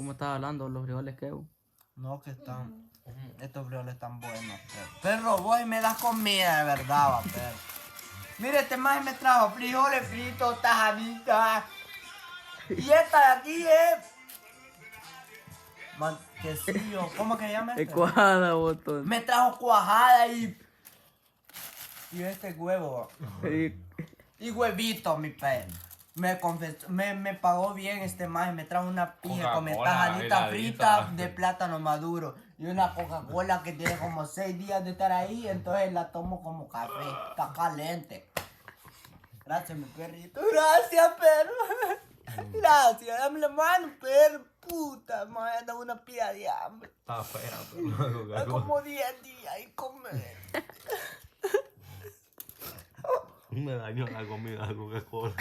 ¿Cómo estás hablando? Los frijoles que hubo. No, que están. Estos frijoles están buenos, perro. Perro, vos me das comida de verdad, va, perro. Mire, este maje me trajo frijoles fritos, tajaditas. Y esta de aquí es. Quesillo. ¿Cómo que se llama este? Cuajada, botón. Me trajo cuajada y. Y este huevo. Y huevito, mi perro. Me pagó bien este maje, me trajo una pija con tajadita frita de plátano maduro y una Coca-Cola que tiene como 6 días de estar ahí, entonces la tomo como café, está caliente. Gracias, mi perrito. Gracias, perro. Gracias, dame la mano, perro. Puta, me anda una pija de hambre. Está fea, pero Es como 10 días y comer. me dañó la comida de Coca-Cola.